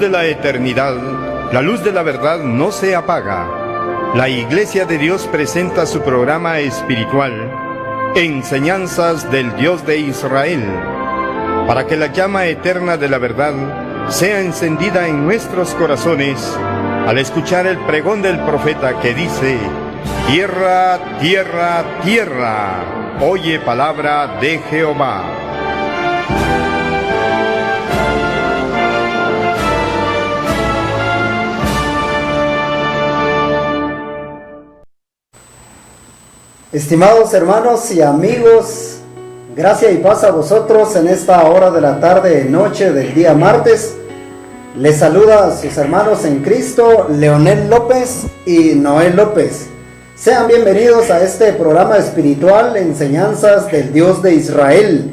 de la eternidad, la luz de la verdad no se apaga. La Iglesia de Dios presenta su programa espiritual, Enseñanzas del Dios de Israel, para que la llama eterna de la verdad sea encendida en nuestros corazones al escuchar el pregón del profeta que dice: tierra, tierra, tierra, oye palabra de Jehová. Estimados hermanos y amigos, gracia y paz a vosotros en esta hora de la tarde, noche del día martes. Les saluda a sus hermanos en Cristo, Leonel López y Noel López. Sean bienvenidos a este programa espiritual, Enseñanzas del Dios de Israel.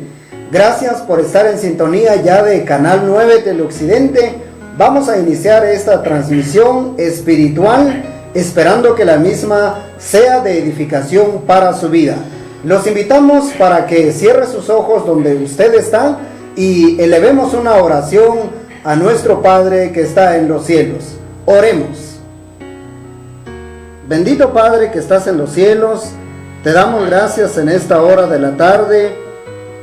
Gracias por estar en sintonía ya de Canal 9 Teleoccidente. Vamos a iniciar esta transmisión espiritual, esperando que la misma sea de edificación para su vida. Los invitamos para que cierre sus ojos donde usted está y elevemos una oración a nuestro Padre que está en los cielos. Oremos. Bendito Padre que estás en los cielos, te damos gracias en esta hora de la tarde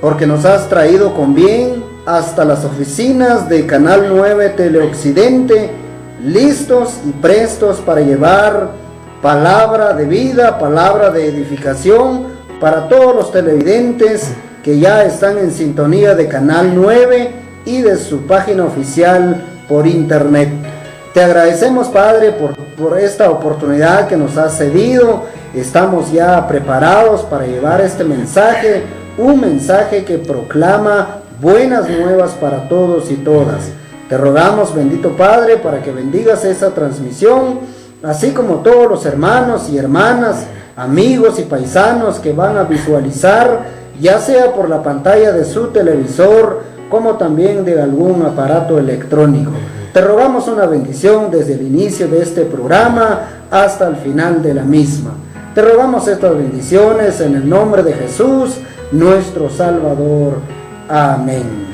porque nos has traído con bien hasta las oficinas de Canal 9 Teleoccidente, listos y prestos para llevar palabra de vida, palabra de edificación para todos los televidentes que ya están en sintonía de Canal 9 y de su página oficial por internet. Te agradecemos, Padre, por esta oportunidad que nos has cedido. Estamos ya preparados para llevar este mensaje, un mensaje que proclama buenas nuevas para todos y todas. Te rogamos, bendito Padre, para que bendigas esa transmisión, así como todos los hermanos y hermanas, amigos y paisanos que van a visualizar, ya sea por la pantalla de su televisor, como también de algún aparato electrónico. Te rogamos una bendición desde el inicio de este programa hasta el final de la misma. Te rogamos estas bendiciones en el nombre de Jesús, nuestro Salvador. Amén.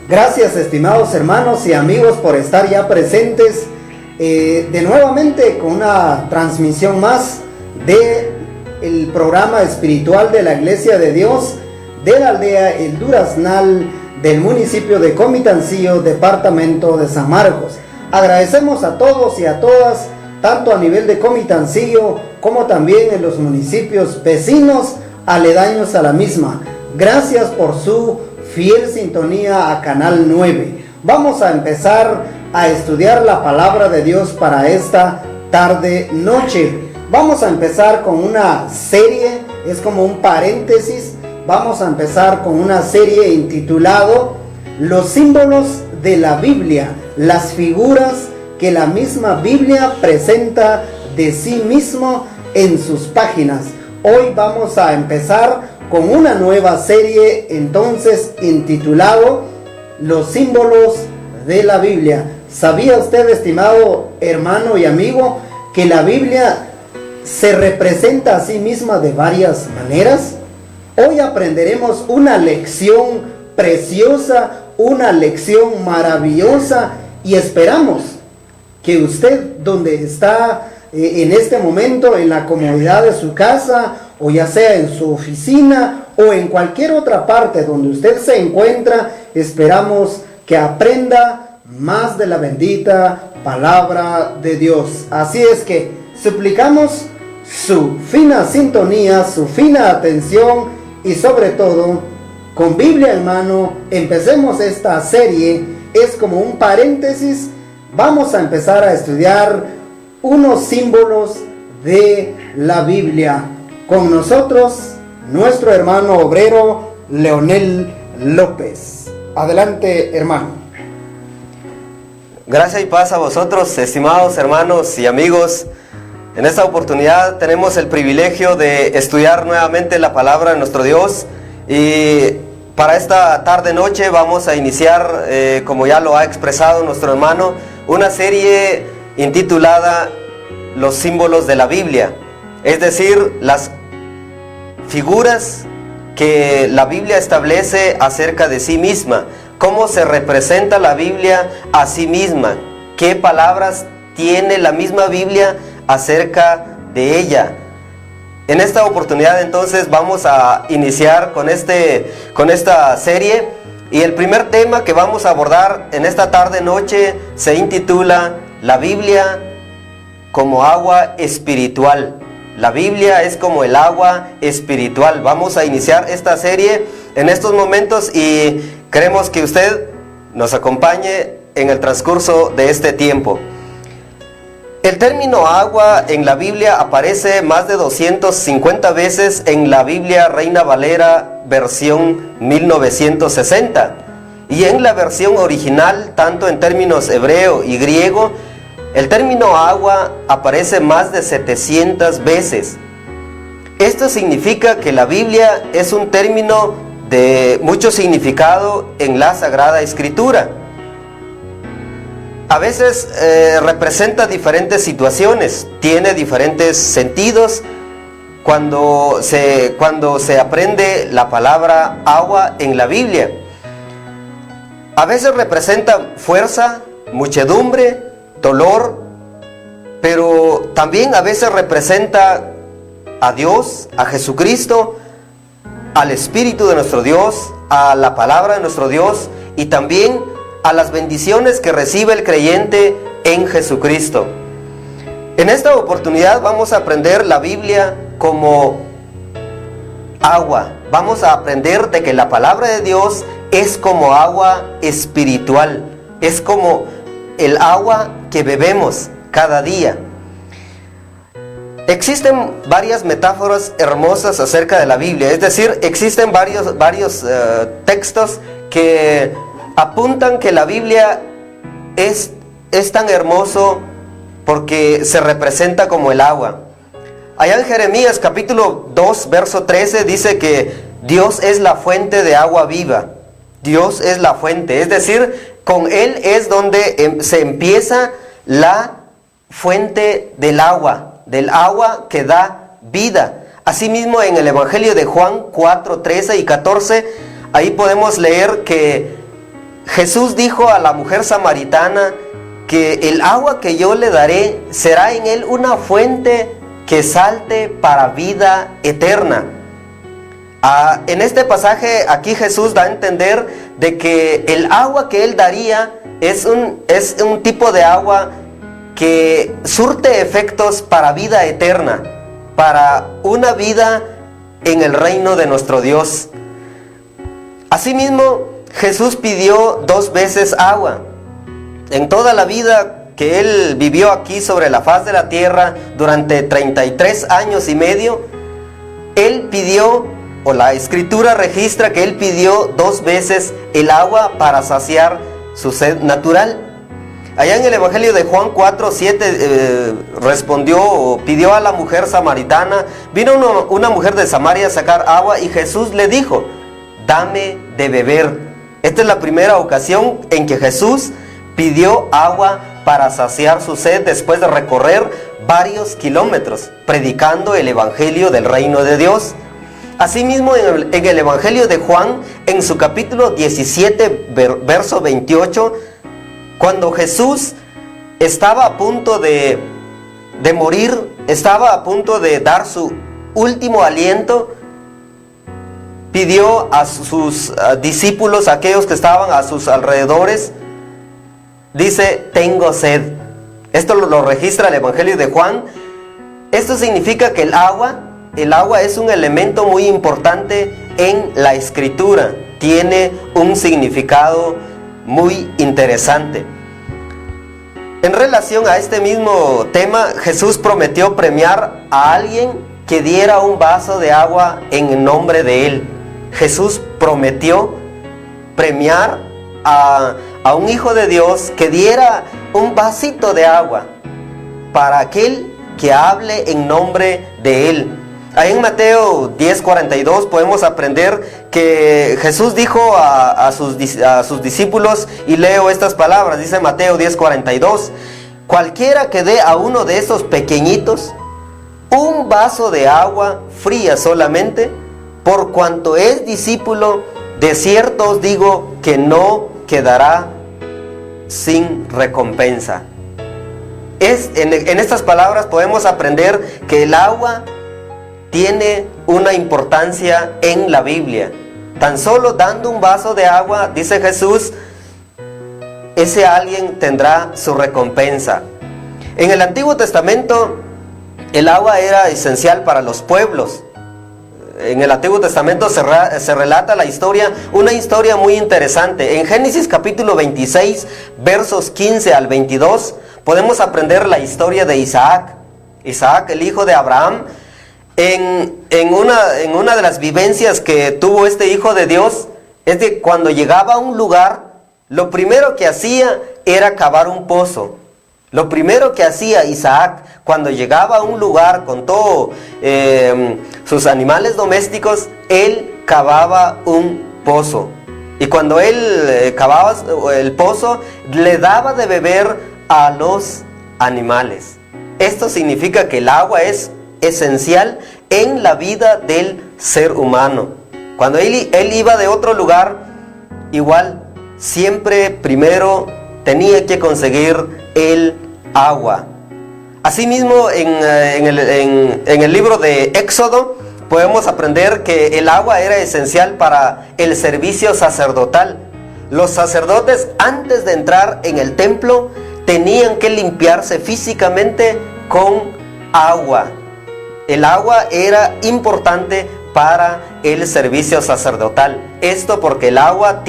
Gracias, estimados hermanos y amigos, por estar ya presentes de nuevamente con una transmisión más de el programa espiritual de la Iglesia de Dios de la aldea El Duraznal del municipio de Comitancillo, departamento de San Marcos. Agradecemos a todos y a todas, tanto a nivel de Comitancillo como también en los municipios vecinos aledaños a la misma. Gracias por su fiel sintonía a Canal 9. Vamos a empezar a estudiar la palabra de Dios para esta tarde noche. Vamos a empezar con una serie, es como un paréntesis. Vamos a empezar con una serie intitulado Los símbolos de la Biblia, las figuras que la misma Biblia presenta de sí mismo en sus páginas. Hoy vamos a empezar con una nueva serie entonces intitulado Los símbolos de la Biblia. ¿Sabía usted, estimado hermano y amigo, que la Biblia se representa a sí misma de varias maneras? Hoy aprenderemos una lección preciosa, una lección maravillosa, y esperamos que usted, donde está en este momento, en la comodidad de su casa, o ya sea en su oficina, o en cualquier otra parte donde usted se encuentra, esperamos que aprenda más de la bendita palabra de Dios. Así es que suplicamos su fina sintonía, su fina atención, y sobre todo, con Biblia en mano, empecemos esta serie. Es como un paréntesis. Vamos a empezar a estudiar unos símbolos de la Biblia. Con nosotros, nuestro hermano obrero, Leonel López. Adelante, hermano. Gracias y paz a vosotros, estimados hermanos y amigos. En esta oportunidad tenemos el privilegio de estudiar nuevamente la palabra de nuestro Dios, y para esta tarde-noche vamos a iniciar, como ya lo ha expresado nuestro hermano, una serie intitulada Los símbolos de la Biblia, es decir, las figuras que la Biblia establece acerca de sí misma, cómo se representa la Biblia a sí misma, qué palabras tiene la misma Biblia acerca de ella. En esta oportunidad entonces vamos a iniciar con esta serie, y el primer tema que vamos a abordar en esta tarde-noche se intitula La Biblia como agua espiritual. La Biblia es como el agua espiritual. Vamos a iniciar esta serie en estos momentos y queremos que usted nos acompañe en el transcurso de este tiempo. El término agua en la Biblia aparece más de 250 veces en la Biblia Reina Valera versión 1960. Y en la versión original, tanto en términos hebreo y griego, el término agua aparece más de 700 veces. Esto significa que la Biblia es un término de mucho significado en la Sagrada Escritura. A veces representa diferentes situaciones, tiene diferentes sentidos cuando se aprende la palabra agua en la Biblia. A veces representa fuerza, muchedumbre, dolor, pero también a veces representa a Dios, a Jesucristo, al Espíritu de nuestro Dios, a la palabra de nuestro Dios y también a las bendiciones que recibe el creyente en Jesucristo. En esta oportunidad vamos a aprender la Biblia como agua. Vamos a aprender de que la palabra de Dios es como agua espiritual. Es como el agua que bebemos cada día. Existen varias metáforas hermosas acerca de la Biblia. Es decir, existen varios textos que apuntan que la Biblia es tan hermoso porque se representa como el agua. Allá en Jeremías capítulo 2 verso 13 dice que Dios es la fuente de agua viva. Dios es la fuente, es decir, con Él es donde se empieza la fuente del agua que da vida. Asimismo, en el Evangelio de Juan 4, 13 y 14, ahí podemos leer que Jesús dijo a la mujer samaritana que el agua que yo le daré será en él una fuente que salte para vida eterna. En este pasaje aquí Jesús da a entender de que el agua que él daría es un tipo de agua que surte efectos para vida eterna, para una vida en el reino de nuestro Dios. Asimismo, Jesús pidió 2 veces agua. En toda la vida que Él vivió aquí sobre la faz de la tierra, durante 33 años y medio, Él pidió, o la Escritura registra que Él pidió 2 veces el agua para saciar su sed natural. Allá en el Evangelio de Juan 4, 7 respondió o pidió a la mujer samaritana. Vino una mujer de Samaria a sacar agua y Jesús le dijo: dame de beber. Esta es la primera ocasión en que Jesús pidió agua para saciar su sed después de recorrer varios kilómetros predicando el Evangelio del reino de Dios. Asimismo, en el Evangelio de Juan, en su capítulo 17, verso 28, cuando Jesús estaba a punto de morir, estaba a punto de dar su último aliento, pidió a sus discípulos, aquellos que estaban a sus alrededores, dice: tengo sed. Esto lo registra el Evangelio de Juan. Esto significa que el agua es un elemento muy importante en la Escritura. Tiene un significado muy interesante. En relación a este mismo tema, Jesús prometió premiar a alguien que diera un vaso de agua en nombre de Él. Jesús prometió premiar a un hijo de Dios que diera un vasito de agua para aquel que hable en nombre de Él. Ahí en Mateo 10:42 podemos aprender que Jesús dijo a sus discípulos, y leo estas palabras, dice Mateo 10:42: cualquiera que dé a uno de esos pequeñitos un vaso de agua fría solamente, por cuanto es discípulo, de cierto os digo que no quedará sin recompensa. En estas palabras podemos aprender que el agua tiene una importancia en la Biblia. Tan solo dando un vaso de agua, dice Jesús, ese alguien tendrá su recompensa. En el Antiguo Testamento, el agua era esencial para los pueblos. En el Antiguo Testamento se relata una historia muy interesante. En Génesis capítulo 26, versos 15 al 22, podemos aprender la historia de Isaac. Isaac, el hijo de Abraham, en una de las vivencias que tuvo este hijo de Dios, es que cuando llegaba a un lugar, lo primero que hacía era cavar un pozo. Lo primero que hacía Isaac cuando llegaba a un lugar con todos sus animales domésticos, él cavaba un pozo. Y cuando él cavaba el pozo, le daba de beber a los animales. Esto significa que el agua es esencial en la vida del ser humano. Cuando él iba de otro lugar, igual, siempre primero tenía que conseguir el agua. Asimismo, en el libro de Éxodo podemos aprender que el agua era esencial para el servicio sacerdotal. Los sacerdotes, antes de entrar en el templo, tenían que limpiarse físicamente con agua. El agua era importante para el servicio sacerdotal. Esto porque el agua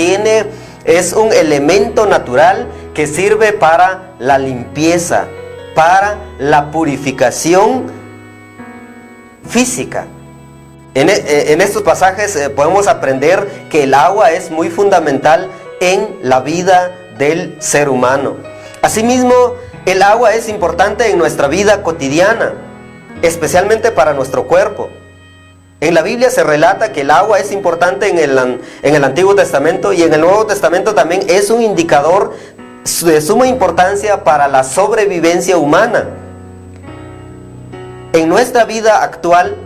es un elemento natural que sirve para la limpieza, para la purificación física. En estos pasajes podemos aprender que el agua es muy fundamental en la vida del ser humano. Asimismo, el agua es importante en nuestra vida cotidiana, especialmente para nuestro cuerpo. En la Biblia se relata que el agua es importante en el Antiguo Testamento, y en el Nuevo Testamento también es un indicador de suma importancia para la sobrevivencia humana. En nuestra vida actual,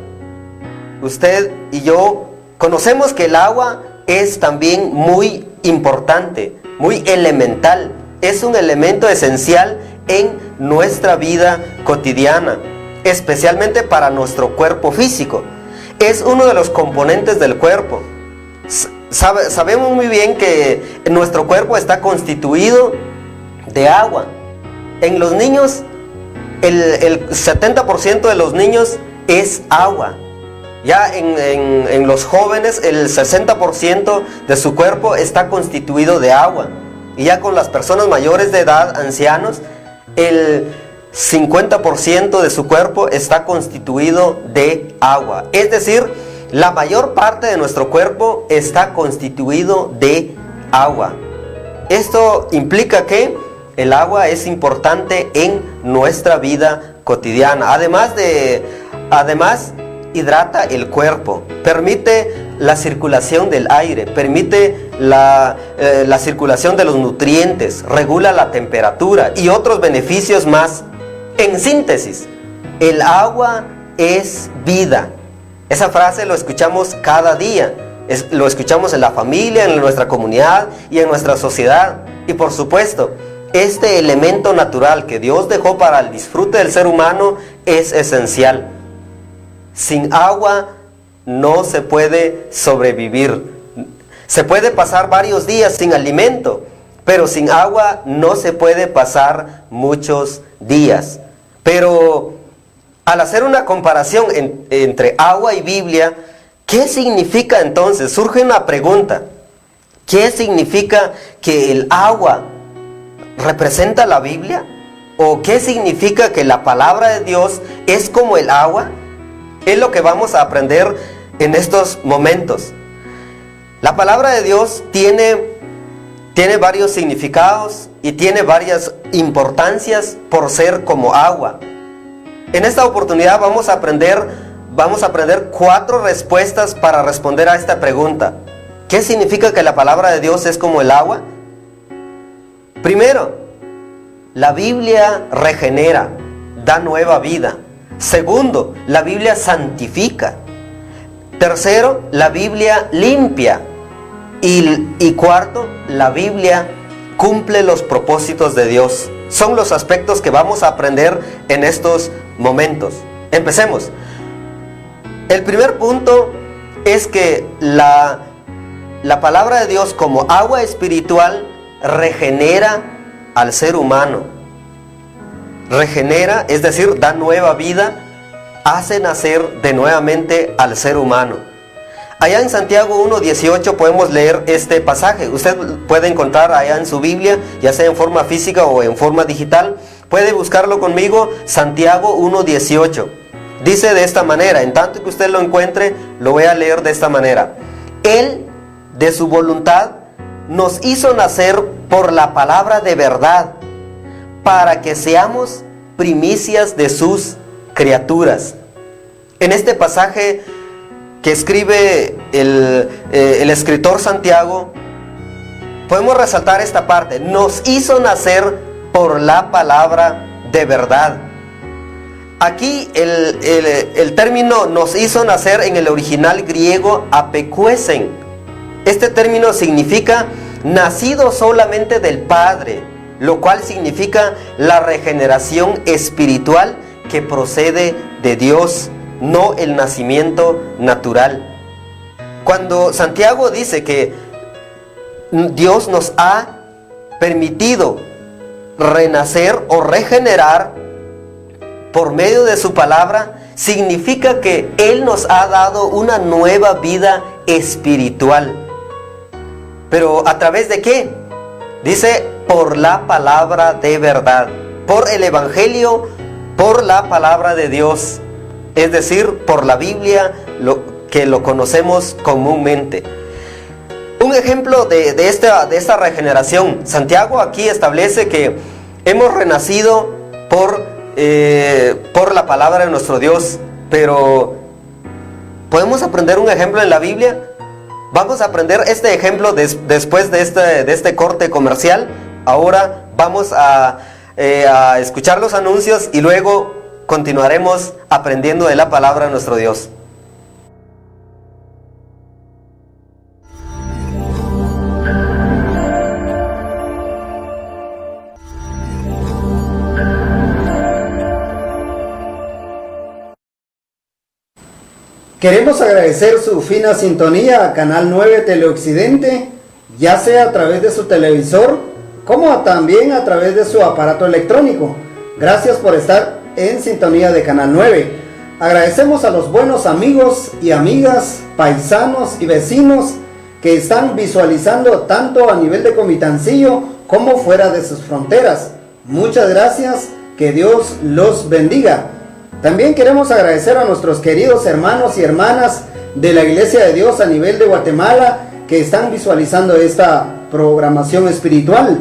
usted y yo conocemos que el agua es también muy importante, muy elemental. Es un elemento esencial en nuestra vida cotidiana, especialmente para nuestro cuerpo físico. Es uno de los componentes del cuerpo. Sabemos muy bien que nuestro cuerpo está constituido de agua. En los niños, el 70% de los niños es agua. Ya en los jóvenes, el 60% de su cuerpo está constituido de agua. Y ya con las personas mayores de edad, ancianos, el 50% de su cuerpo está constituido de agua. Es decir, la mayor parte de nuestro cuerpo está constituido de agua. Esto implica que el agua es importante en nuestra vida cotidiana. Además, hidrata el cuerpo, permite la circulación del aire, permite la circulación de los nutrientes, regula la temperatura y otros beneficios más. En síntesis, el agua es vida. Esa frase lo escuchamos cada día. Lo escuchamos en la familia, en nuestra comunidad y en nuestra sociedad. Y por supuesto, este elemento natural que Dios dejó para el disfrute del ser humano es esencial. Sin agua no se puede sobrevivir. Se puede pasar varios días sin alimento, pero sin agua no se puede pasar muchos días. Pero al hacer una comparación entre agua y Biblia, ¿qué significa entonces? Surge una pregunta. ¿Qué significa que el agua representa la Biblia? ¿O qué significa que la palabra de Dios es como el agua? Es lo que vamos a aprender en estos momentos. La palabra de Dios tiene varios significados y tiene varias importancias por ser como agua. En esta oportunidad vamos a aprender 4 respuestas para responder a esta pregunta. ¿Qué significa que la palabra de Dios es como el agua? Primero, la Biblia regenera, da nueva vida. Segundo, la Biblia santifica. Tercero, la Biblia limpia. Y cuarto, la Biblia cumple los propósitos de Dios. Son los aspectos que vamos a aprender en estos momentos. Empecemos. El primer punto es que la palabra de Dios como agua espiritual regenera al ser humano. Regenera, es decir, da nueva vida, hace nacer de nuevamente al ser humano. Allá en Santiago 1:18 podemos leer este pasaje. Usted puede encontrar allá en su Biblia, ya sea en forma física o en forma digital. Puede buscarlo conmigo, Santiago 1:18. Dice de esta manera, en tanto que usted lo encuentre, lo voy a leer de esta manera. Él, de su voluntad, nos hizo nacer por la palabra de verdad, para que seamos primicias de sus criaturas. En este pasaje que escribe el escritor Santiago, podemos resaltar esta parte: nos hizo nacer por la palabra de verdad. Aquí el término nos hizo nacer en el original griego apekuesen. Este término significa nacido solamente del Padre, lo cual significa la regeneración espiritual que procede de Dios, no el nacimiento natural. Cuando Santiago dice que Dios nos ha permitido renacer o regenerar por medio de su palabra, significa que Él nos ha dado una nueva vida espiritual. ¿Pero a través de qué? Dice, por la palabra de verdad, por el Evangelio, por la palabra de Dios. Es decir, por la Biblia, que lo conocemos comúnmente. Un ejemplo de esta regeneración, Santiago aquí establece que hemos renacido por la palabra de nuestro Dios. Pero ¿podemos aprender un ejemplo en la Biblia? Vamos a aprender este ejemplo después de este corte comercial. Ahora vamos a escuchar los anuncios y luego continuaremos aprendiendo de la palabra de nuestro Dios. Queremos agradecer su fina sintonía a Canal 9 Teleoccidente, ya sea a través de su televisor, como también a través de su aparato electrónico. Gracias por estar en sintonía de Canal 9. Agradecemos a los buenos amigos y amigas, paisanos y vecinos que están visualizando tanto a nivel de Comitancillo como fuera de sus fronteras. Muchas gracias, que Dios los bendiga. También queremos agradecer a nuestros queridos hermanos y hermanas de la Iglesia de Dios a nivel de Guatemala que están visualizando esta programación espiritual.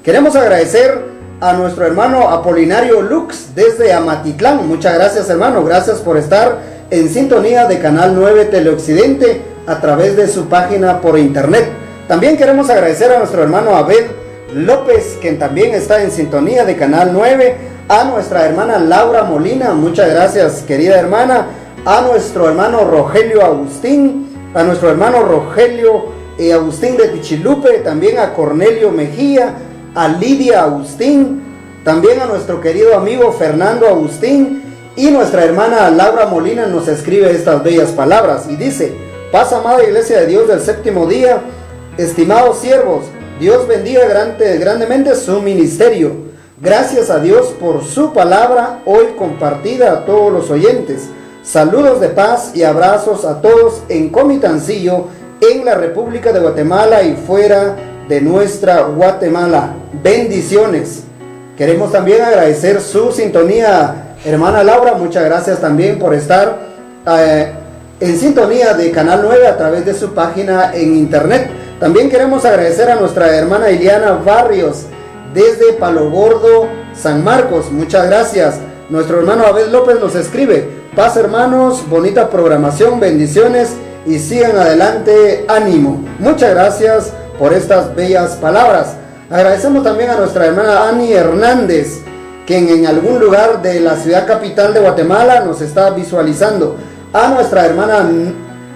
Queremos agradecer a nuestro hermano Apolinario Lux desde Amatitlán. Muchas gracias, hermano, gracias por estar en sintonía de Canal 9 Teleoccidente a través de su página por internet. También queremos agradecer a nuestro hermano Abel López, quien también está en sintonía de Canal 9, a nuestra hermana Laura Molina, muchas gracias, querida hermana, a nuestro hermano Rogelio Agustín, a nuestro hermano Rogelio Agustín de Tichilupe, también a Cornelio Mejía, a Lidia Agustín, también a nuestro querido amigo Fernando Agustín, y nuestra hermana Laura Molina nos escribe estas bellas palabras y dice: paz, amada Iglesia de Dios del séptimo día, estimados siervos, Dios bendiga grandemente su ministerio. Gracias a Dios por su palabra hoy compartida a todos los oyentes. Saludos de paz y abrazos a todos en Comitancillo, en la República de Guatemala y fuera de nuestra Guatemala. Bendiciones. Queremos también agradecer su sintonía, hermana Laura. Muchas gracias también por estar en sintonía de Canal 9 a través de su página en internet. También queremos agradecer a nuestra hermana Iliana Barrios desde Palo Gordo, San Marcos. Muchas gracias. Nuestro hermano Abel López nos escribe: paz, hermanos, bonita programación, bendiciones y sigan adelante, ánimo. Muchas gracias por estas bellas palabras. Agradecemos también a nuestra hermana Ani Hernández, quien en algún lugar de la ciudad capital de Guatemala nos está visualizando. A nuestra hermana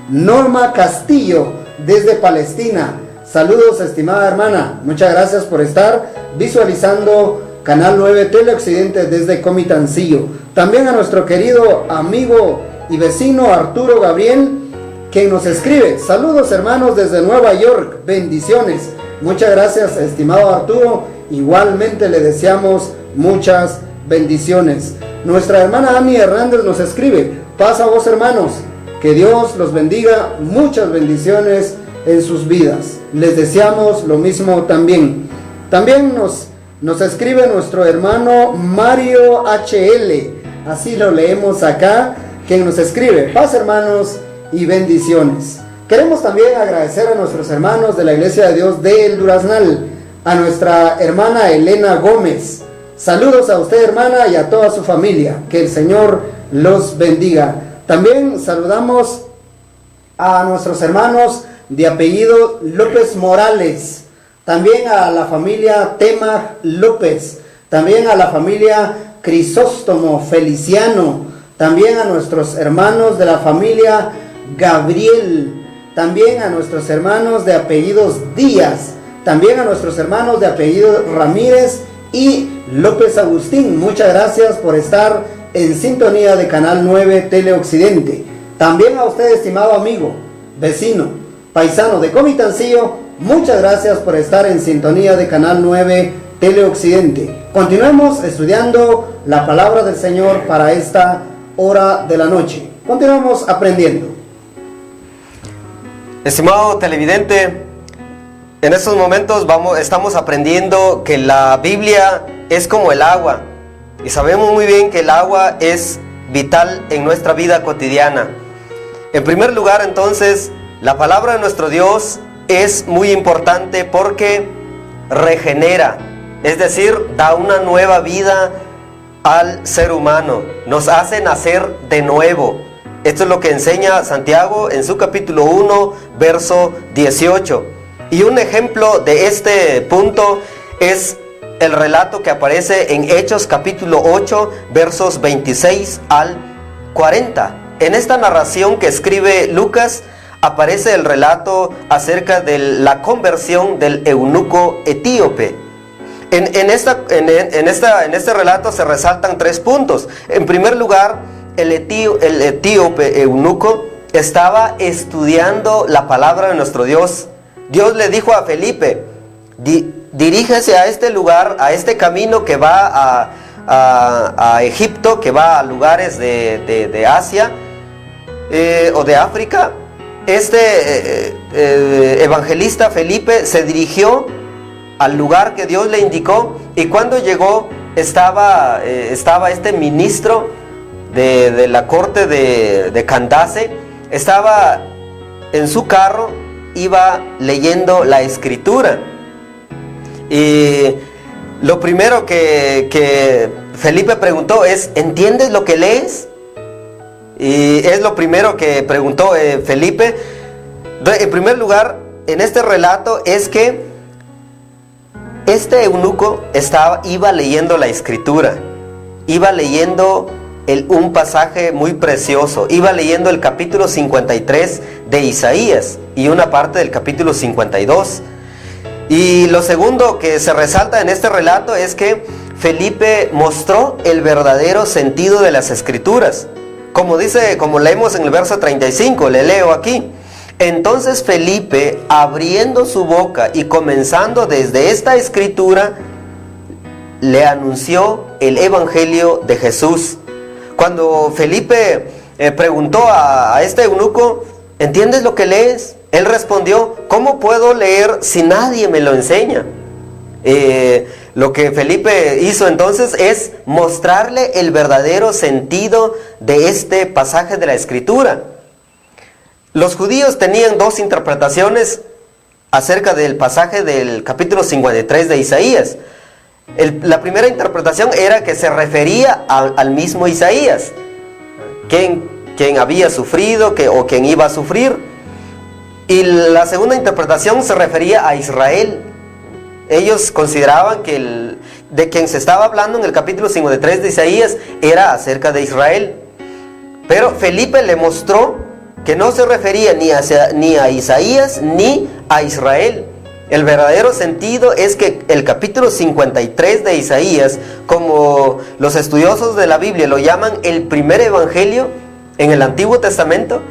Norma Castillo desde Palestina. Saludos, estimada hermana. Muchas gracias por estar visualizando Canal 9 Teleoccidente desde Comitancillo. También a nuestro querido amigo y vecino Arturo Gabriel, quien nos escribe: saludos hermanos desde Nueva York, bendiciones. Muchas gracias, estimado Arturo. Igualmente le deseamos muchas bendiciones. Nuestra hermana Ani Hernández nos escribe: paz a vos hermanos, que Dios los bendiga, muchas bendiciones en sus vidas. Les deseamos lo mismo también. También nos escribe nuestro hermano Mario HL, así lo leemos acá, quien nos escribe: paz hermanos y bendiciones. Queremos también agradecer a nuestros hermanos de la Iglesia de Dios de El Duraznal, a nuestra hermana Elena Gómez. Saludos a usted hermana y a toda su familia, que el Señor los bendiga. También saludamos a nuestros hermanos de apellido López Morales, también a la familia Tema López, también a la familia Crisóstomo Feliciano, también a nuestros hermanos de la familia Gabriel, también a nuestros hermanos de apellidos Díaz, también a nuestros hermanos de apellido Ramírez y López Agustín. Muchas gracias por estar en sintonía de Canal 9 Teleoccidente. También a usted, estimado amigo, vecino, paisano de Comitancillo, muchas gracias por estar en sintonía de Canal 9 Teleoccidente. Continuemos estudiando la palabra del Señor para esta hora de la noche. Continuamos aprendiendo. Estimado televidente, en estos momentos estamos aprendiendo que la Biblia es como el agua, y sabemos muy bien que el agua es vital en nuestra vida cotidiana. En primer lugar, entonces, la palabra de nuestro Dios es muy importante porque regenera, es decir, da una nueva vida al ser humano, nos hace nacer de nuevo. Esto es lo que enseña Santiago en su capítulo 1, verso 18. Y un ejemplo de este punto es el relato que aparece en Hechos capítulo 8, versos 26 al 40. En esta narración que escribe Lucas aparece el relato acerca de la conversión del eunuco etíope. En este relato se resaltan 3 puntos. En primer lugar, el etíope eunuco estaba estudiando la palabra de nuestro Dios. Dios le dijo a Felipe: dirígese a este lugar, a este camino que va a Egipto, que va a lugares de Asia o de África. Este evangelista Felipe se dirigió al lugar que Dios le indicó, y cuando llegó estaba este ministro de la corte de Candace. Estaba en su carro, iba leyendo la escritura, y lo primero que Felipe preguntó es: ¿entiendes lo que lees? Y es lo primero que preguntó Felipe. En primer lugar, en este relato es que este eunuco iba leyendo la escritura, iba leyendo un pasaje muy precioso, iba leyendo el capítulo 53 de Isaías y una parte del capítulo 52. Y lo segundo que se resalta en este relato es que Felipe mostró el verdadero sentido de las escrituras. Como leemos en el verso 35, le leo aquí: entonces Felipe, abriendo su boca y comenzando desde esta escritura, le anunció el evangelio de Jesús. Cuando Felipe preguntó a este eunuco: ¿entiendes lo que lees? Él respondió: ¿cómo puedo leer si nadie me lo enseña? Lo que Felipe hizo entonces es mostrarle el verdadero sentido de este pasaje de la escritura. Los judíos tenían 2 interpretaciones acerca del pasaje del capítulo 53 de Isaías. La primera interpretación era que se refería al mismo Isaías, quien había sufrido o quien iba a sufrir. Y la segunda interpretación se refería a Israel. Ellos consideraban que de quien se estaba hablando en el capítulo 53 de Isaías era acerca de Israel. Pero Felipe le mostró que no se refería ni a Isaías ni a Israel, El verdadero sentido es que el capítulo 53 de Isaías, como los estudiosos de la Biblia lo llaman el primer evangelio en el Antiguo Testamento,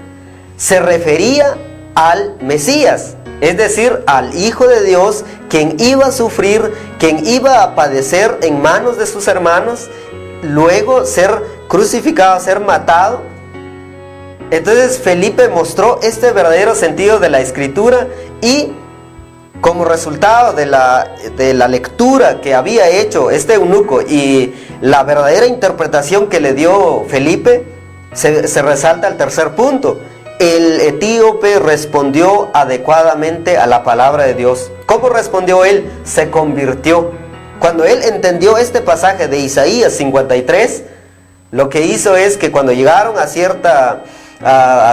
se refería al Mesías, es decir, al Hijo de Dios, quien iba a sufrir, quien iba a padecer en manos de sus hermanos, luego ser crucificado, ser matado. Entonces Felipe mostró este verdadero sentido de la Escritura, y como resultado de la lectura que había hecho este eunuco y la verdadera interpretación que le dio Felipe, se resalta el tercer punto. El etíope respondió adecuadamente a la palabra de Dios. ¿Cómo respondió él? Se convirtió. Cuando él entendió este pasaje de Isaías 53, lo que hizo es que cuando llegaron a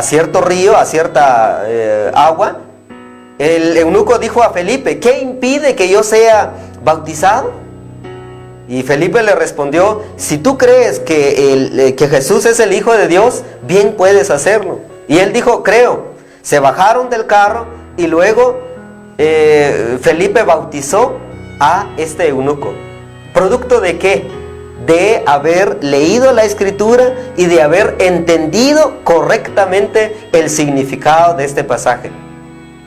cierto río, a cierta agua, el eunuco dijo a Felipe: ¿qué impide que yo sea bautizado? Y Felipe le respondió: si tú crees que Jesús es el Hijo de Dios, bien puedes hacerlo. Y él dijo: creo. Se bajaron del carro y luego Felipe bautizó a este eunuco. ¿Producto de qué? De haber leído la Escritura y de haber entendido correctamente el significado de este pasaje.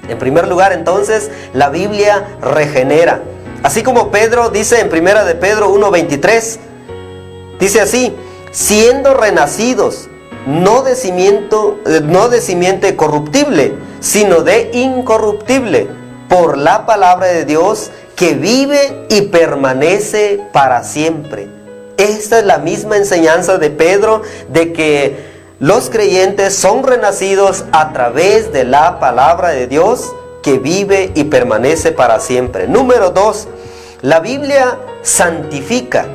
En primer lugar, entonces, la Biblia regenera. Así como Pedro dice en 1 de Pedro 1:23, dice así: siendo renacidos, no de simiente corruptible, sino de incorruptible, por la palabra de Dios que vive y permanece para siempre. Esta es la misma enseñanza de Pedro, de que los creyentes son renacidos a través de la palabra de Dios que vive y permanece para siempre. Número 2, la Biblia santifica.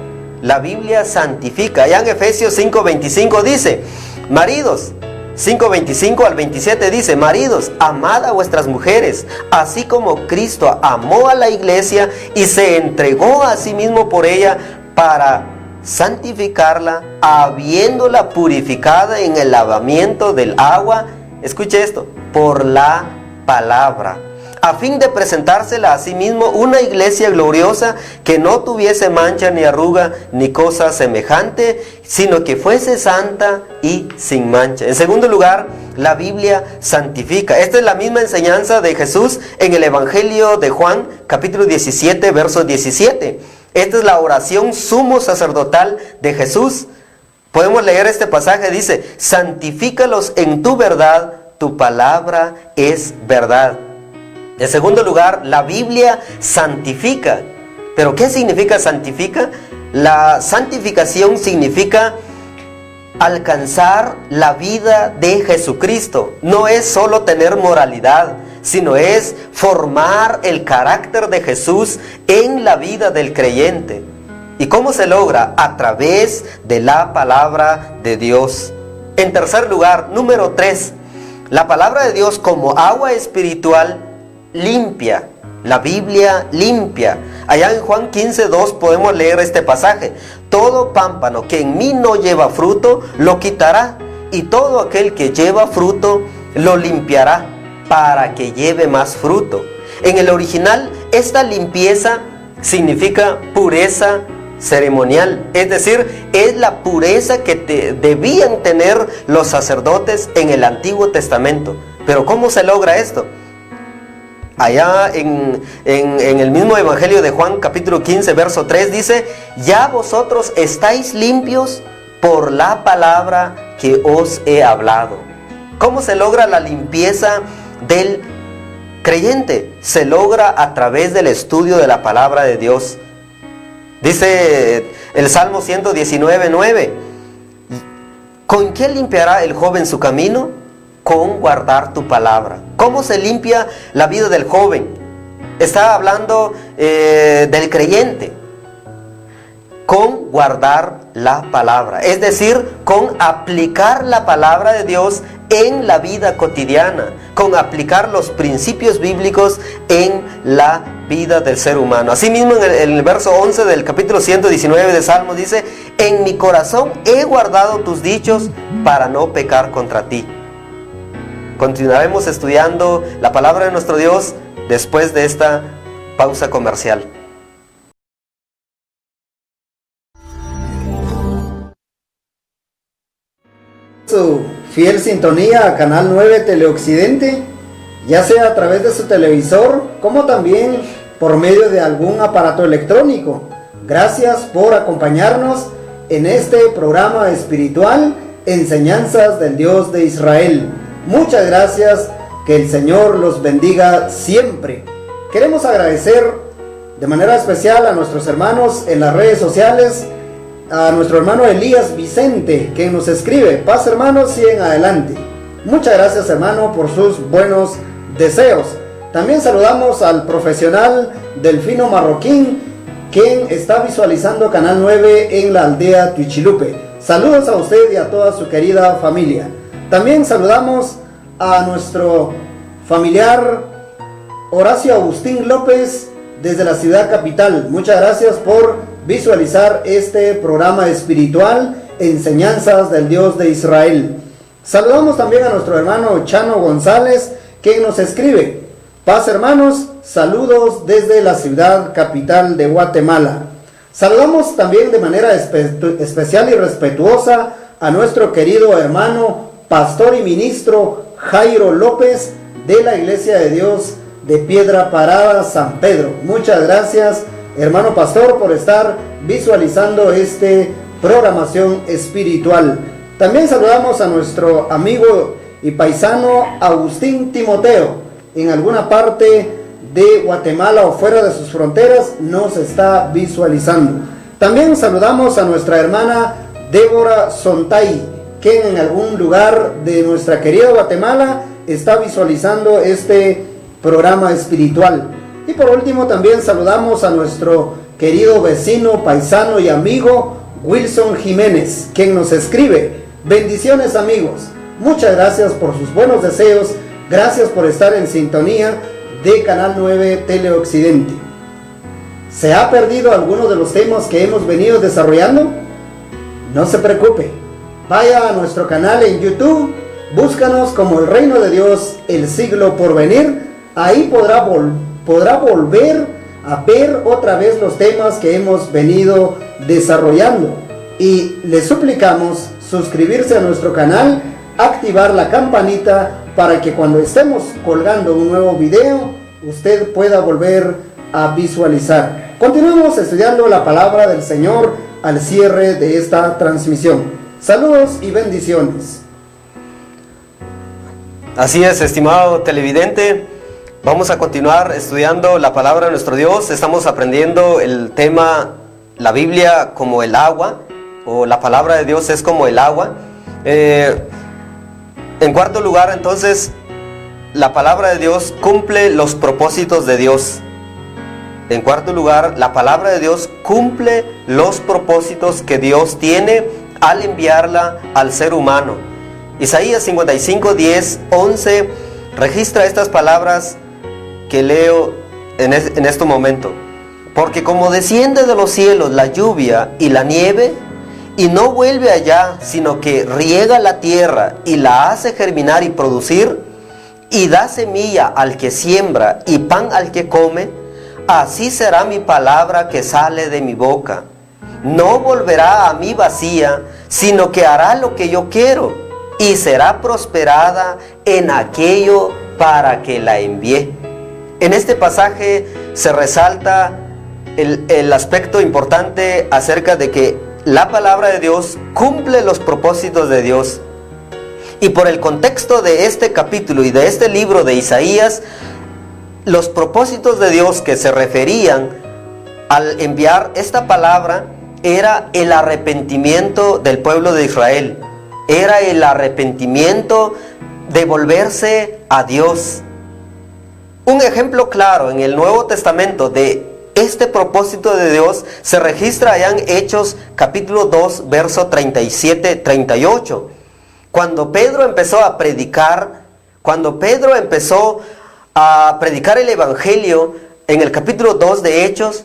La Biblia santifica. Allá en Efesios 5:25 dice: maridos, 5:25 al 27 dice: maridos, amad a vuestras mujeres, así como Cristo amó a la iglesia y se entregó a sí mismo por ella, para santificarla, habiéndola purificada en el lavamiento del agua, escuche esto, por la palabra, a fin de presentársela a sí mismo una iglesia gloriosa, que no tuviese mancha ni arruga ni cosa semejante, sino que fuese santa y sin mancha. En segundo lugar, la Biblia santifica. Esta es la misma enseñanza de Jesús en el Evangelio de Juan, capítulo 17, verso 17. Esta es la oración sumo sacerdotal de Jesús. Podemos leer este pasaje, dice: santifícalos en tu verdad, tu palabra es verdad. En segundo lugar, la Biblia santifica. ¿Pero qué significa santifica? La santificación significa alcanzar la vida de Jesucristo. No es solo tener moralidad, sino es formar el carácter de Jesús en la vida del creyente. ¿Y cómo se logra? A través de la palabra de Dios. En tercer lugar, número 3, la palabra de Dios como agua espiritual limpia. La Biblia limpia. Allá en Juan 15:2 podemos leer este pasaje: todo pámpano que en mí no lleva fruto, lo quitará, y todo aquel que lleva fruto, lo limpiará, para que lleve más fruto. En el original, esta limpieza significa pureza ceremonial, es decir, es la pureza que debían tener los sacerdotes en el Antiguo Testamento. Pero ¿cómo se logra esto? Allá en el mismo Evangelio de Juan, capítulo 15, verso 3, dice: ya vosotros estáis limpios por la palabra que os he hablado. ¿Cómo se logra la limpieza del creyente? Se logra a través del estudio de la palabra de Dios. Dice el Salmo 119:9: ¿con qué limpiará el joven su camino? Con guardar tu palabra. ¿Cómo se limpia la vida del joven? Está hablando del creyente. Con guardar la palabra, es decir, con aplicar la palabra de Dios en la vida cotidiana, con aplicar los principios bíblicos en la vida del ser humano. Asimismo, en el verso 11 del capítulo 119 de Salmos dice: en mi corazón he guardado tus dichos para no pecar contra ti. Continuaremos estudiando la palabra de nuestro Dios después de esta pausa comercial. Su fiel sintonía a Canal 9 Teleoccidente, ya sea a través de su televisor como también por medio de algún aparato electrónico. Gracias por acompañarnos en este programa espiritual Enseñanzas del Dios de Israel. Muchas gracias, que el Señor los bendiga siempre. Queremos agradecer de manera especial a nuestros hermanos en las redes sociales, a nuestro hermano Elías Vicente, que nos escribe: paz hermanos, siguen adelante. Muchas gracias hermano por sus buenos deseos. También saludamos al profesional Delfino Marroquín, quien está visualizando Canal 9 en la aldea Tuichilupe. Saludos a usted y a toda su querida familia. También saludamos a nuestro familiar Horacio Agustín López desde la ciudad capital. Muchas gracias por visualizar este programa espiritual Enseñanzas del Dios de Israel. Saludamos también a nuestro hermano Chano González, quien nos escribe: paz hermanos, saludos desde la ciudad capital de Guatemala. Saludamos también de manera especial y respetuosa a nuestro querido hermano, pastor y ministro Jairo López, de la Iglesia de Dios de Piedra Parada, San Pedro. Muchas gracias, hermano pastor, por estar visualizando este programación espiritual. También saludamos a nuestro amigo y paisano Agustín Timoteo, en alguna parte de Guatemala o fuera de sus fronteras nos está visualizando. También saludamos a nuestra hermana Débora Sontay, que en algún lugar de nuestra querida Guatemala está visualizando este programa espiritual. Y por último también saludamos a nuestro querido vecino, paisano y amigo Wilson Jiménez, quien nos escribe: bendiciones amigos, muchas gracias por sus buenos deseos, gracias por estar en sintonía de Canal 9 Teleoccidente. ¿Se ha perdido alguno de los temas que hemos venido desarrollando? No se preocupe, vaya a nuestro canal en YouTube, búscanos como El Reino de Dios, el siglo por venir. Ahí podrá volver a ver otra vez los temas que hemos venido desarrollando. Y le suplicamos suscribirse a nuestro canal, activar la campanita para que cuando estemos colgando un nuevo video, usted pueda volver a visualizar. Continuamos estudiando la palabra del Señor al cierre de esta transmisión. Saludos y bendiciones. Así es, estimado televidente, vamos a continuar estudiando la palabra de nuestro Dios. Estamos aprendiendo el tema, la Biblia como el agua, o la palabra de Dios es como el agua. En cuarto lugar, entonces, la palabra de Dios cumple los propósitos de Dios. En cuarto lugar, la palabra de Dios cumple los propósitos que Dios tiene al enviarla al ser humano. Isaías 55, 10, 11 registra estas palabras que leo en este momento. Porque como desciende de los cielos la lluvia y la nieve, y no vuelve allá, sino que riega la tierra y la hace germinar y producir, y da semilla al que siembra y pan al que come, así será mi palabra que sale de mi boca. No volverá a mí vacía, sino que hará lo que yo quiero, y será prosperada en aquello para que la envié. En este pasaje se resalta el aspecto importante acerca de que la palabra de Dios cumple los propósitos de Dios. Y por el contexto de este capítulo y de este libro de Isaías, los propósitos de Dios que se referían al enviar esta palabra era el arrepentimiento del pueblo de Israel. Era el arrepentimiento de volverse a Dios. Un ejemplo claro en el Nuevo Testamento de este propósito de Dios se registra allá en Hechos capítulo 2, verso 37-38. Cuando Pedro empezó a predicar el Evangelio en el capítulo 2 de Hechos,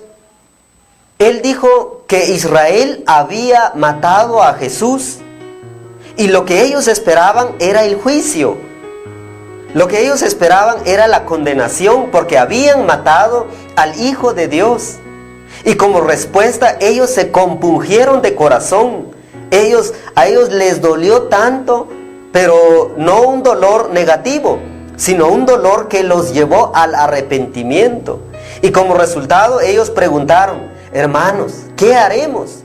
él dijo que Israel había matado a Jesús y lo que ellos esperaban era el juicio. Lo que ellos esperaban era la condenación porque habían matado al Hijo de Dios. Y como respuesta ellos se compungieron de corazón. A ellos les dolió tanto, pero no un dolor negativo, sino un dolor que los llevó al arrepentimiento. Y como resultado ellos preguntaron: hermanos, ¿qué haremos?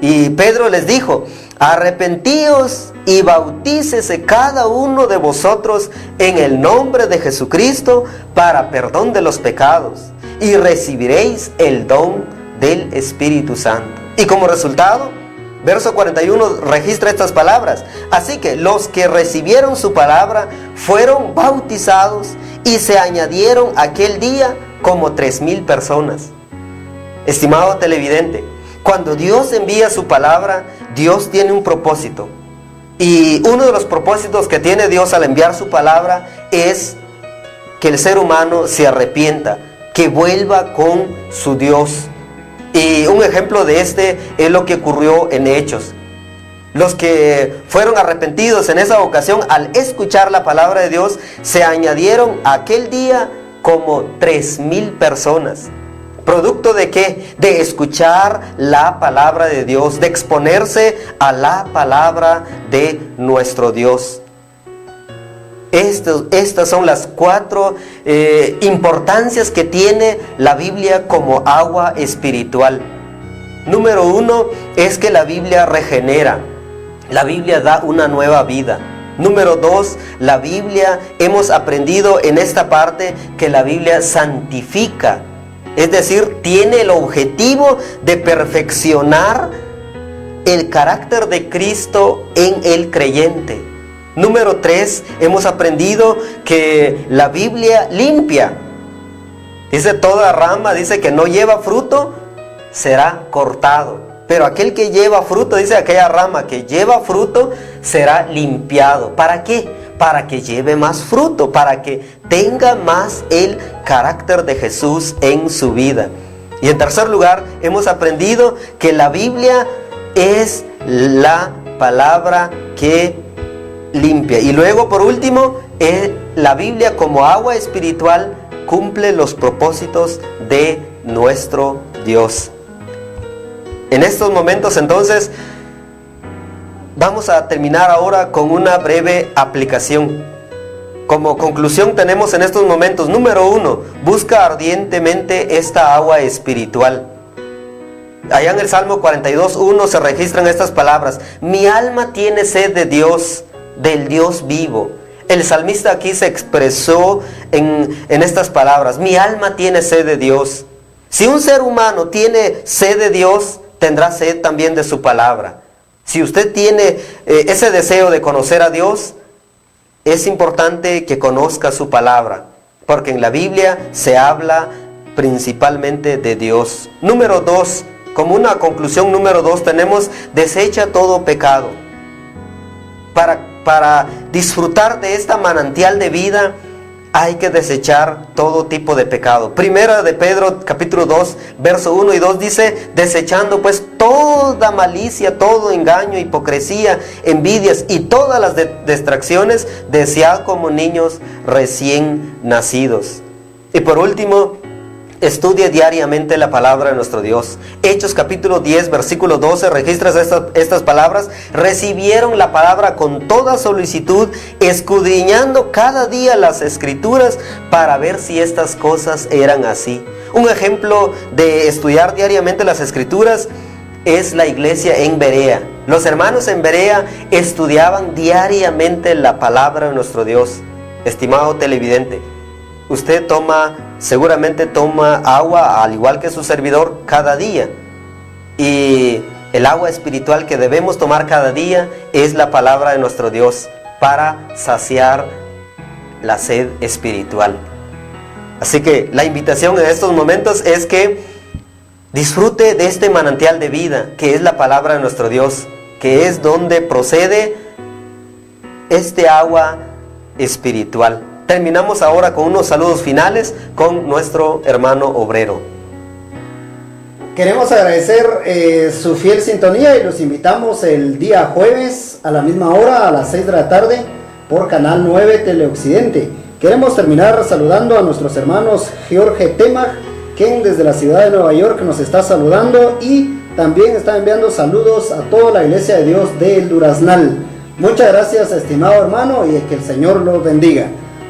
Y Pedro les dijo: arrepentíos y bautícese cada uno de vosotros en el nombre de Jesucristo para perdón de los pecados, y recibiréis el don del Espíritu Santo. Y como resultado, verso 41 registra estas palabras: así que los que recibieron su palabra fueron bautizados, y se añadieron aquel día como 3,000 personas. Estimado televidente, cuando Dios envía su palabra, Dios tiene un propósito. Y uno de los propósitos que tiene Dios al enviar su palabra es que el ser humano se arrepienta, que vuelva con su Dios. Y un ejemplo de este es lo que ocurrió en Hechos. Los que fueron arrepentidos en esa ocasión, al escuchar la palabra de Dios, se añadieron aquel día como 3,000 personas. ¿Producto de qué? De escuchar la palabra de Dios, de exponerse a la palabra de nuestro Dios. Estas son las 4 importancias que tiene la Biblia como agua espiritual. Número 1 es que la Biblia regenera. La Biblia da una nueva vida. Número 2, la Biblia, hemos aprendido en esta parte que la Biblia santifica. Es decir, tiene el objetivo de perfeccionar el carácter de Cristo en el creyente. Número 3, hemos aprendido que la Biblia limpia. Dice: toda rama, dice, que no lleva fruto, será cortado. Pero aquel que lleva fruto, dice, aquella rama que lleva fruto, será limpiado. ¿Para qué? Para que lleve más fruto, para que tenga más el carácter de Jesús en su vida. Y en tercer lugar, hemos aprendido que la Biblia es la palabra que limpia. Y luego, por último, la Biblia como agua espiritual cumple los propósitos de nuestro Dios. En estos momentos, entonces, vamos a terminar ahora con una breve aplicación. Como conclusión tenemos en estos momentos: número 1, busca ardientemente esta agua espiritual. Allá en el Salmo 42:1 se registran estas palabras: mi alma tiene sed de Dios, del Dios vivo. El salmista aquí se expresó en estas palabras: mi alma tiene sed de Dios. Si un ser humano tiene sed de Dios, tendrá sed también de su palabra. Si usted tiene ese deseo de conocer a Dios, es importante que conozca su palabra, porque en la Biblia se habla principalmente de Dios. Número 2, como una conclusión número 2, tenemos: desecha todo pecado. Para disfrutar de esta manantial de vida, hay que desechar todo tipo de pecado. Primera de Pedro, capítulo 2, verso 1 y 2 dice: desechando pues toda malicia, todo engaño, hipocresía, envidias y todas las distracciones, desead como niños recién nacidos. Y por último, estudie diariamente la palabra de nuestro Dios. Hechos capítulo 10, versículo 12, registras estas palabras: recibieron la palabra con toda solicitud, escudriñando cada día las escrituras para ver si estas cosas eran así. Un ejemplo de estudiar diariamente las escrituras es la iglesia en Berea. Los hermanos en Berea estudiaban diariamente la palabra de nuestro Dios. Estimado televidente, usted seguramente toma agua, al igual que su servidor, cada día. Y el agua espiritual que debemos tomar cada día es la palabra de nuestro Dios para saciar la sed espiritual. Así que la invitación en estos momentos es que disfrute de este manantial de vida, que es la palabra de nuestro Dios, que es donde procede este agua espiritual. Terminamos ahora con unos saludos finales con nuestro hermano obrero. Queremos agradecer su fiel sintonía y los invitamos el día jueves a la misma hora, a las 6 de la tarde, por Canal 9 Teleoccidente. Queremos terminar saludando a nuestros hermanos Jorge Temach, quien desde la ciudad de Nueva York nos está saludando, y también está enviando saludos a toda la Iglesia de Dios del Duraznal. Muchas gracias, estimado hermano, y que el Señor los bendiga.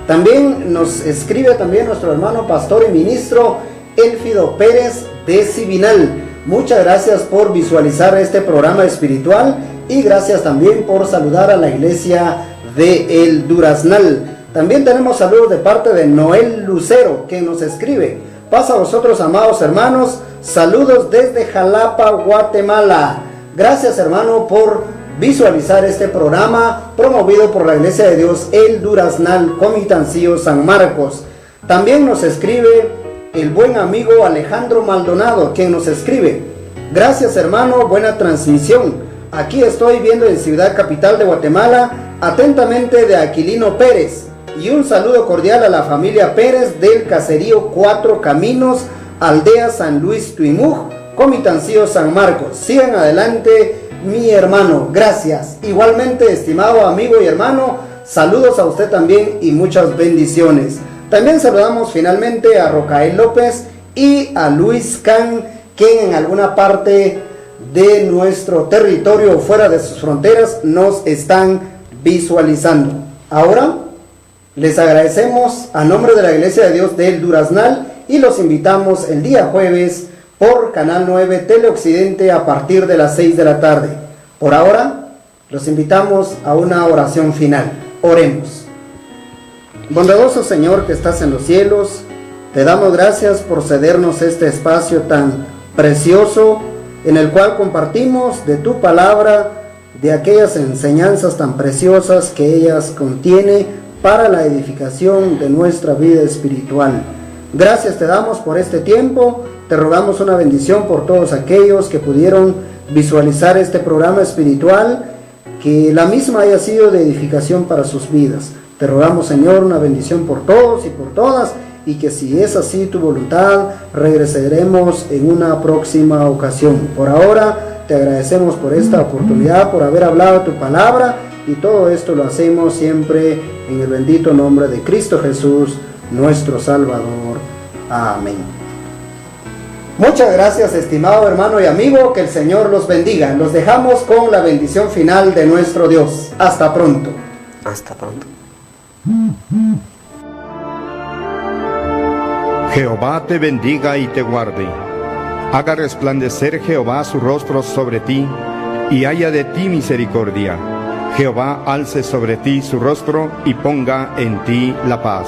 También nos escribe también nuestro hermano pastor y ministro Elfido Pérez de Sibinal. Muchas gracias por visualizar este programa espiritual y gracias también por saludar a la iglesia de El Duraznal. También tenemos saludos de parte de Noel Lucero, que nos escribe: paz a vosotros, amados hermanos, saludos desde Jalapa, Guatemala. Gracias, hermano, por visualizar este programa promovido por la Iglesia de Dios El Duraznal, Comitancillo, San Marcos. También nos escribe el buen amigo Alejandro Maldonado, quien nos escribe: gracias, hermano, buena transmisión. Aquí estoy viendo en Ciudad Capital de Guatemala, atentamente de Aquilino Pérez. Y un saludo cordial a la familia Pérez del caserío Cuatro Caminos, aldea San Luis Tuimuj, Comitancillo, San Marcos. Sigan adelante, mi hermano, gracias. Igualmente, estimado amigo y hermano, saludos a usted también y muchas bendiciones. También saludamos finalmente a Rocael López y a Luis Can, quien en alguna parte de nuestro territorio o fuera de sus fronteras nos están visualizando. Ahora les agradecemos a nombre de la Iglesia de Dios del Duraznal y los invitamos el día jueves por Canal 9 Teleoccidente a partir de las 6 de la tarde. Por ahora, los invitamos a una oración final. Oremos. Bondadoso Señor que estás en los cielos, te damos gracias por cedernos este espacio tan precioso en el cual compartimos de tu palabra, de aquellas enseñanzas tan preciosas que ellas contiene para la edificación de nuestra vida espiritual. Gracias te damos por este tiempo. Te rogamos una bendición por todos aquellos que pudieron visualizar este programa espiritual, que la misma haya sido de edificación para sus vidas. Te rogamos, Señor, una bendición por todos y por todas, y que si es así tu voluntad, regresaremos en una próxima ocasión. Por ahora, te agradecemos por esta oportunidad, por haber hablado tu palabra, y todo esto lo hacemos siempre en el bendito nombre de Cristo Jesús, nuestro Salvador. Amén. Muchas gracias, estimado hermano y amigo, que el Señor los bendiga. Los dejamos con la bendición final de nuestro Dios. Hasta pronto. Hasta pronto. Jehová te bendiga y te guarde. Haga resplandecer Jehová su rostro sobre ti y haya de ti misericordia. Jehová alce sobre ti su rostro y ponga en ti la paz.